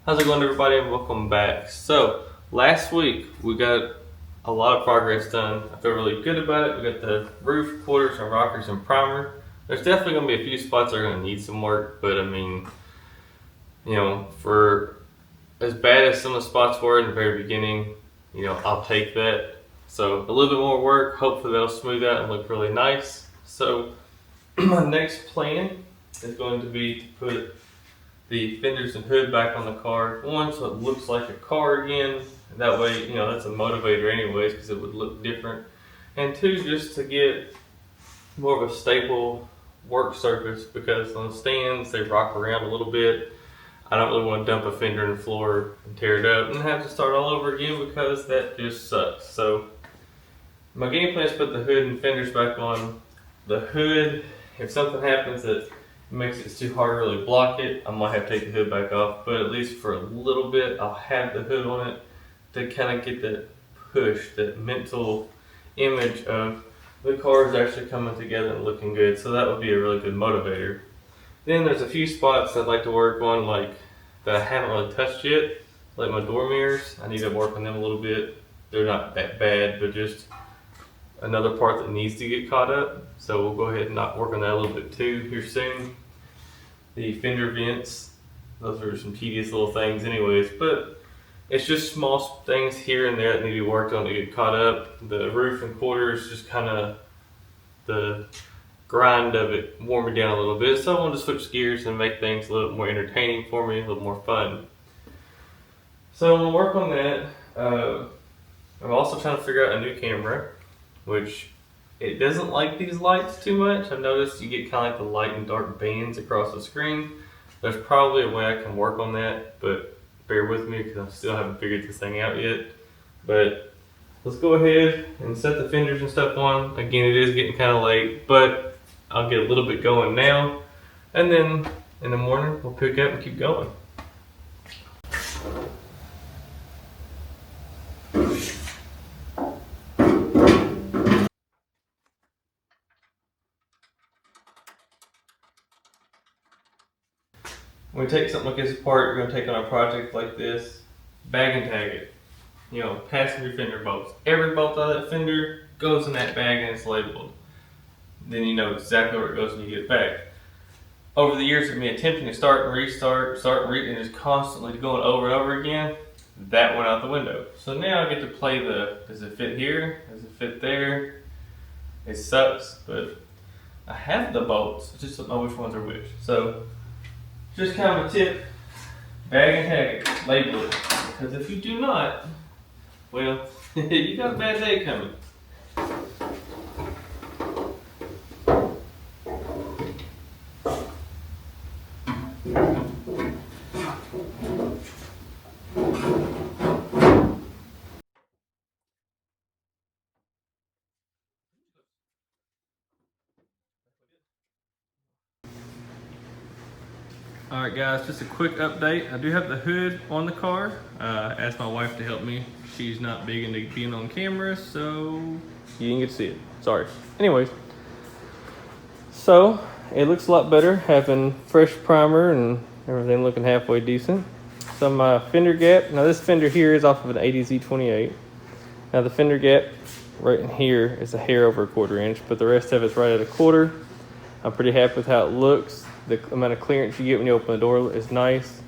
How's it going, everybody, and welcome back. So, last week we got a lot of progress done. I feel really good about it. We got the roof, quarters, and rockers and primer. There's definitely going to be a few spots that are going to need some work, but I mean, for as bad as some of the spots were in the very beginning, I'll take that. So, a little bit more work. Hopefully, that'll smooth out and look really nice. So, my next plan is going to be to put the fenders and hood back on the car. One, so it looks like a car again. That way, that's a motivator anyways, because it would look different. And two, just to get more of a stable work surface, because on stands, they rock around a little bit. I don't really want to dump a fender in the floor and tear it up and have to start all over again, because that just sucks. So my game plan is to put the hood and fenders back on. The hood, if something happens that makes it too hard to really block it, I might have to take the hood back off, but at least for a little bit I'll have the hood on it to kind of get that push, that mental image of the car is actually coming together and looking good. So that would be a really good motivator. Then there's a few spots I'd like to work on, like that I haven't really touched yet, like my door mirrors. I need to work on them a little bit. They're not that bad, but just another part that needs to get caught up. So we'll go ahead and not work on that a little bit too here soon. The fender vents, those are some tedious little things anyways, but it's just small things here and there that need to be worked on to get caught up. The roof and quarters, just kind of the grind of it wore me down a little bit, so I want to switch gears and make things a little more entertaining for me, a little more fun. So I'm going to work on that. I'm also trying to figure out a new camera, which it doesn't like these lights too much. I've noticed you get kind of like the light and dark bands across the screen. There's probably a way I can work on that, but bear with me because I still haven't figured this thing out yet. But let's go ahead and set the fenders and stuff on. Again, it is getting kind of late, but I'll get a little bit going now, and then in the morning we'll pick up and keep going. When we take something like this apart, you're going to take on a project like this, bag and tag it. Passenger fender bolts. Every bolt out of that fender goes in that bag and it's labeled. Then you know exactly where it goes when you get it back. Over the years of me attempting to start and restart, and just constantly going over and over again, that went out the window. So now I get to play does it fit here? Does it fit there? It sucks, but I have the bolts. I just don't know which ones are which. So just kind of a tip, bag and tag it, label it. Because if you do not, well, you got a bad day coming. Alright guys, just a quick update. I do have the hood on the car. I asked my wife to help me. She's not big into being on camera, so you didn't get to see it. Sorry. Anyways, so it looks a lot better having fresh primer and everything looking halfway decent. So my fender gap, now this fender here is off of an 80 Z28. Now the fender gap right in here is a hair over a 1/4 inch, but the rest of it's right at a 1/4. I'm pretty happy with how it looks. The amount of clearance you get when you open the door is nice.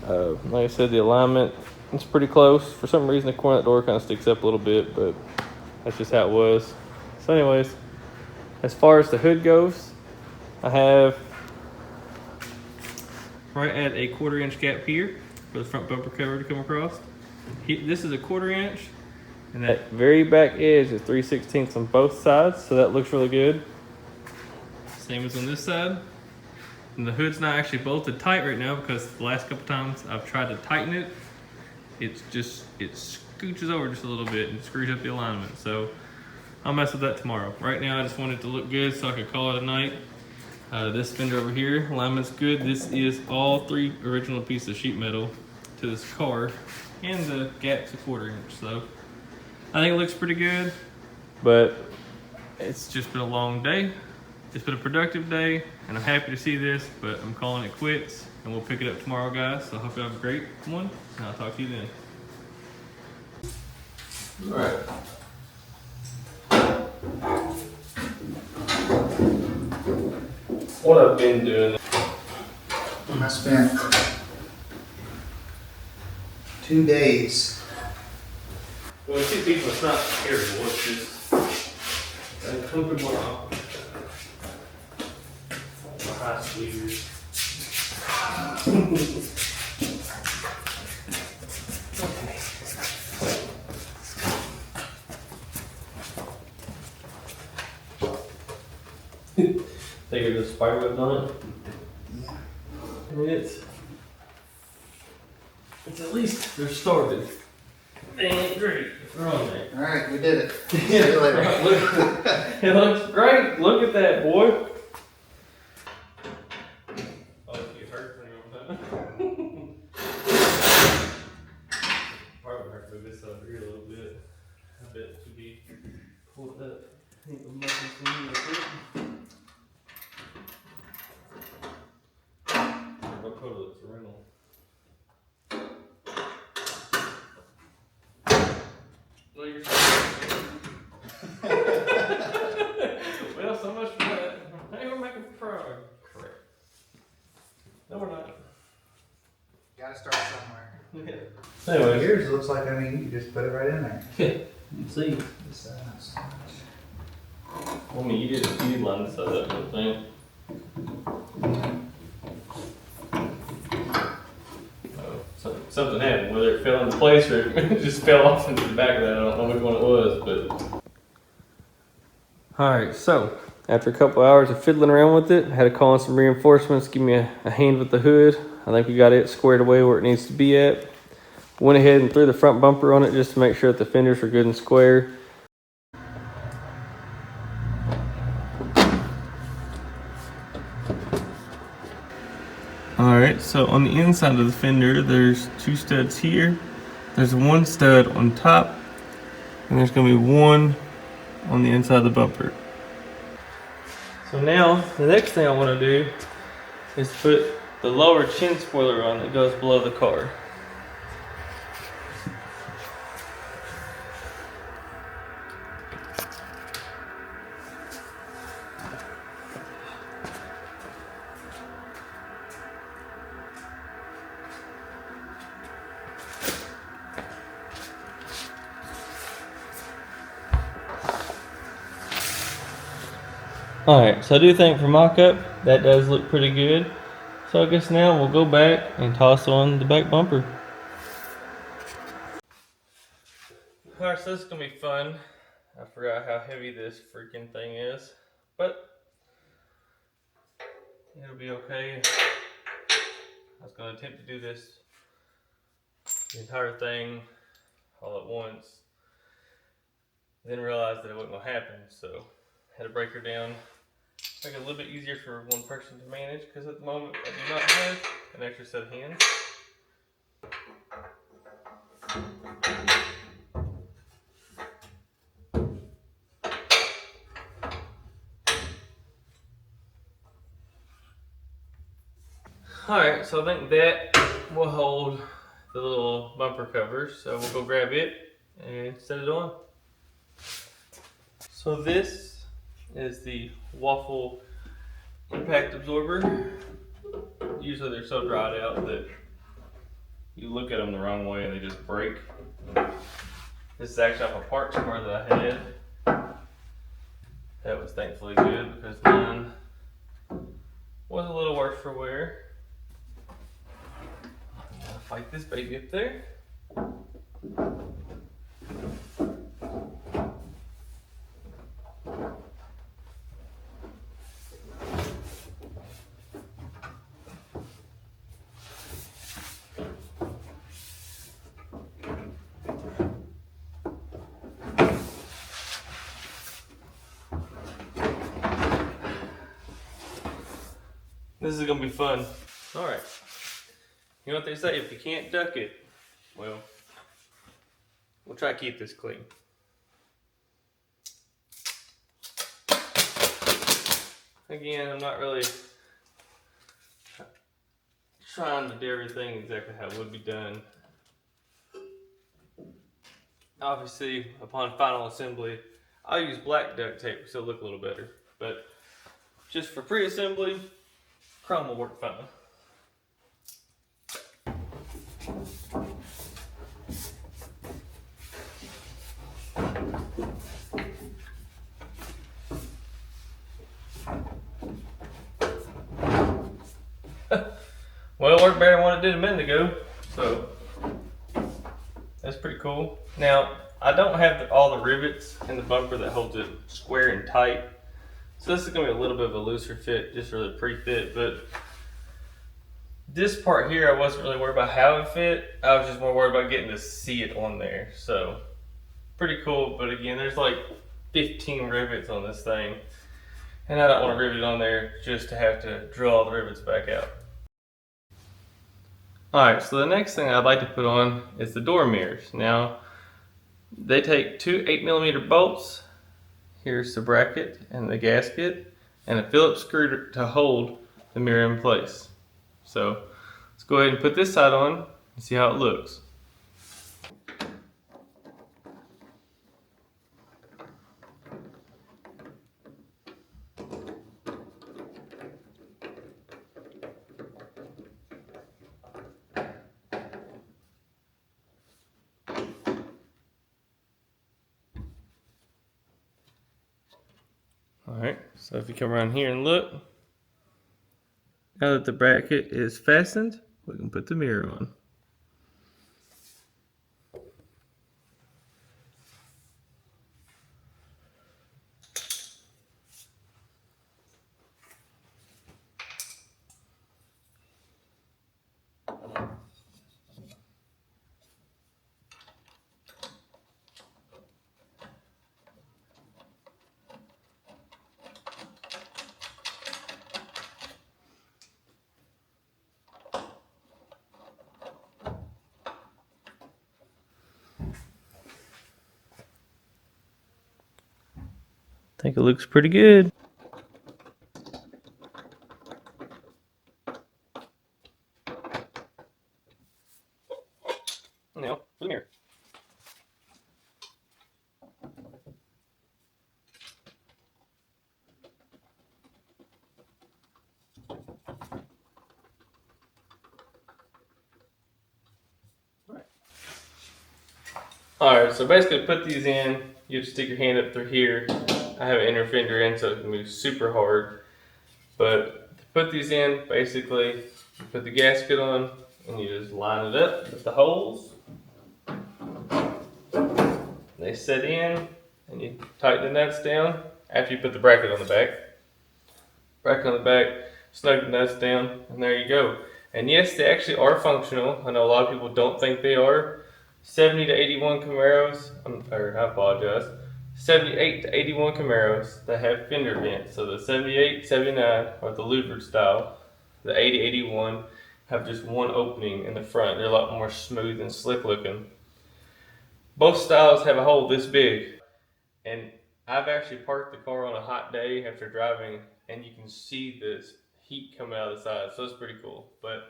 Like I said, the alignment is pretty close. For some reason, the corner of the door kind of sticks up a little bit, but that's just how it was. So anyways, as far as the hood goes, I have right at a 1/4 inch gap here for the front bumper cover to come across. This is a 1/4 inch, and that very back edge is 3/16 on both sides, so that looks really good. Same as on this side. And the hood's not actually bolted tight right now because the last couple times I've tried to tighten it, it scooches over just a little bit and screws up the alignment. So I'll mess with that tomorrow. Right now I just want it to look good so I can call it a night. This fender over here, alignment's good. This is all 3 original pieces of sheet metal to this car, and the gap's a 1/4 inch. So I think it looks pretty good, but it's just been a long day. it's been a productive day, and I'm happy to see this, but I'm calling it quits, and we'll pick it up tomorrow, guys. So I hope you have a great one, and I'll talk to you then. All right. What I've been doing. I spent 2 days. Well, I see people, it's not terrible, it's just uncomfortable. High squeezers. Okay. Think of the spider webs on it? Yeah. I mean, it's at least they're started. They ain't great if they're on there. Alright, we did it. See you later. Right, look, it looks great. Look at that, boy. Oh, it gets hurt pretty all the time. Probably have to move this over here a little bit. I bet it should be pulled up. I think the muscles can move it. I'll put it as a rental. Well, you're well, so much for that. Hey, we're making progress. Correct. No, we're not. Gotta start somewhere. Yeah. Anyway, Yours looks like, I mean, you just put it right in there. you see. This, I mean, you did a few lines of that little thing. Something happened, whether it fell into place or it just fell off into the back of that. I don't know which one it was, but. Alright, so after a couple hours of fiddling around with it, I had to call in some reinforcements, give me a hand with the hood. I think we got it squared away where it needs to be at. Went ahead and threw the front bumper on it just to make sure that the fenders were good and square. Alright, so on the inside of the fender, there's 2 studs here. There's 1 stud on top, and there's going to be 1 on the inside of the bumper. So now, the next thing I want to do is put the lower chin spoiler on that goes below the car. Alright, so I do think for Mockup, that does look pretty good. So I guess now we'll go back and toss on the back bumper. Alright, so this is going to be fun. I forgot how heavy this freaking thing is, but it'll be okay. I was going to attempt to do this, the entire thing, all at once. Then realized that it wasn't going to happen, so had to break her down. Make it a little bit easier for one person to manage, because at the moment I do not have an extra set of hands. Alright, so I think that will hold the little bumper covers, so we'll go grab it and set it on. So this is the waffle impact absorber. Usually they're so dried out that you look at them the wrong way and they just break. This is actually off a part somewhere that I had. That was thankfully good because mine was a little worse for wear. I'm gonna fight this baby up there. This is gonna be fun. All right. You know what they say, if you can't duck it, well, we'll try to keep this clean. again, I'm not really trying to do everything exactly how it would be done. Obviously, upon final assembly, I'll use black duct tape so it'll look a little better. But just for pre-assembly, chrome will work fine. Well, it worked better than what it did a minute ago, so that's pretty cool. Now, I don't have all the rivets in the bumper that holds it square and tight, so this is going to be a little bit of a looser fit, just for the pre-fit, but this part here, I wasn't really worried about how it fit. I was just more worried about getting to see it on there, so pretty cool. But again, there's like 15 rivets on this thing, and I don't want to rivet it on there just to have to drill all the rivets back out. Alright, so the next thing I'd like to put on is the door mirrors. Now, they take two 8mm bolts. Here's the bracket and the gasket, and a Phillips screw to hold the mirror in place. So, let's go ahead and put this side on and see how it looks. Alright, so if you come around here and look, now that the bracket is fastened, we can put the mirror on. I think it looks pretty good. Now, the mirror. Alright, so basically to put these in, you have to stick your hand up through here. I have an inner fender in so it can move super hard. But to put these in, basically, you put the gasket on and you just line it up with the holes. They set in and you tighten the nuts down after you put the bracket on the back. Bracket on the back, snug the nuts down, and there you go. And yes, they actually are functional. I know a lot of people don't think they are. 70 to 81 Camaros, I apologize, 78 to 81 Camaros that have fender vents. So the 78, 79 are the louvered style. The 80, 81 have just one opening in the front. They're a lot more smooth and slick looking. Both styles have a hole this big. And I've actually parked the car on a hot day after driving, and you can see this heat coming out of the side. So it's pretty cool. But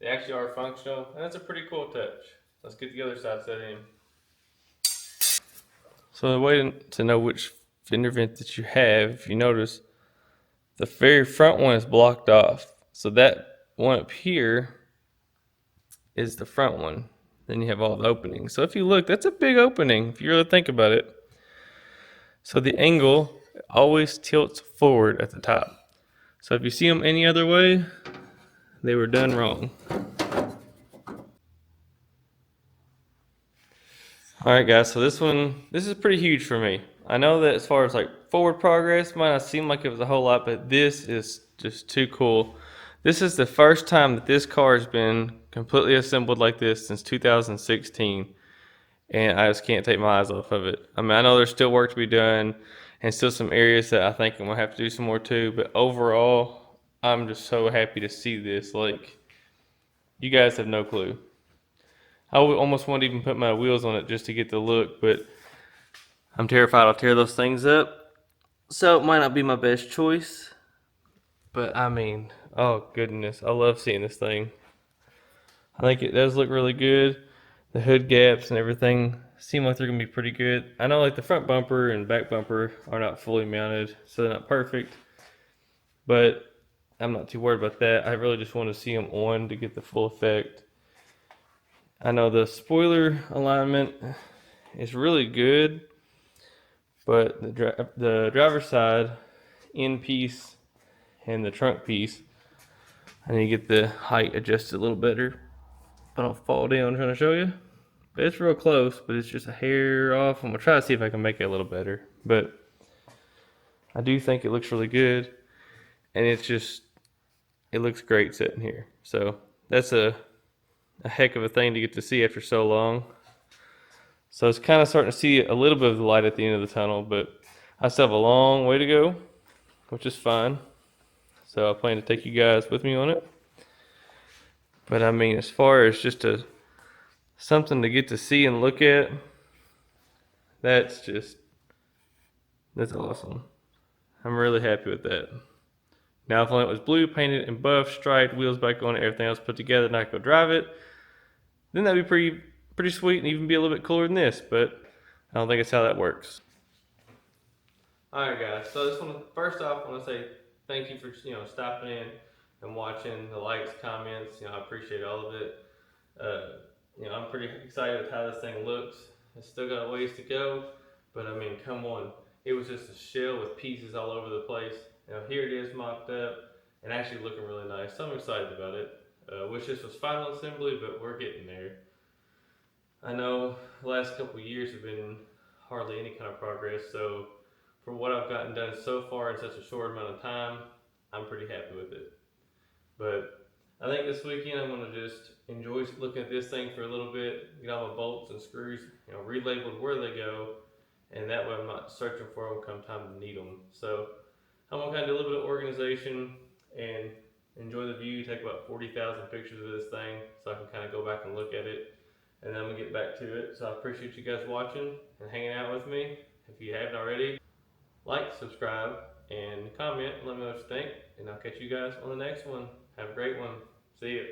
they actually are functional, and that's a pretty cool touch. Let's get the other side set in. So the way to know which fender vent that you have, if you notice, the very front one is blocked off. So that one up here is the front one. Then you have all the openings. So if you look, that's a big opening if you really think about it. So the angle always tilts forward at the top. So if you see them any other way, they were done wrong. Alright guys, so this is pretty huge for me. I know that as far as like forward progress, might not seem like it was a whole lot, but this is just too cool. This is the first time that this car has been completely assembled like this since 2016. And I just can't take my eyes off of it. I mean, I know there's still work to be done and still some areas that I think I'm gonna have to do some more too, but overall, I'm just so happy to see this. Like, you guys have no clue. I would almost want to even put my wheels on it just to get the look, but I'm terrified I'll tear those things up. So it might not be my best choice, But I mean, oh goodness, I love seeing this thing. I think it does look really good. The hood gaps and everything seem like they're gonna be pretty good. I know like the front bumper and back bumper are not fully mounted, so they're not perfect. But I'm not too worried about that. I really just want to see them on to get the full effect. I know the spoiler alignment is really good, but the driver's side end piece and the trunk piece, I need to get the height adjusted a little better. But I don't fall down trying to show you. But it's real close, but it's just a hair off. I'm gonna try to see if I can make it a little better. But I do think it looks really good, and it looks great sitting here. So that's a heck of a thing to get to see after so long. So it's kind of starting to see a little bit of the light at the end of the tunnel, but I still have a long way to go, which is fine. So I plan to take you guys with me on it. But I mean, as far as just something to get to see and look at, that's awesome. I'm really happy with that. Now, if only it was blue, painted and buff, striped, wheels back on it, everything else put together, and I could go drive it, then that'd be pretty sweet and even be a little bit cooler than this, but I don't think it's how that works. Alright guys, so I just want to, first off, I want to say thank you for stopping in and watching the likes, comments. I appreciate all of it. I'm pretty excited with how this thing looks. It's still got a ways to go, but I mean, come on. It was just a shell with pieces all over the place. Here it is mocked up and actually looking really nice. So I'm excited about it. Wish this was final assembly, but we're getting there. I know the last couple of years have been hardly any kind of progress, so for what I've gotten done so far in such a short amount of time, I'm pretty happy with it. But I think this weekend I'm going to just enjoy looking at this thing for a little bit, get all my bolts and screws, relabeled where they go, and that way I'm not searching for them come time to need them. So I'm going to kind of do a little bit of organization and enjoy the view, take about 40,000 pictures of this thing so I can kind of go back and look at it, and then I'm going to get back to it. So I appreciate you guys watching and hanging out with me. If you haven't already, like, subscribe, and comment. Let me know what you think, and I'll catch you guys on the next one. Have a great one. See you.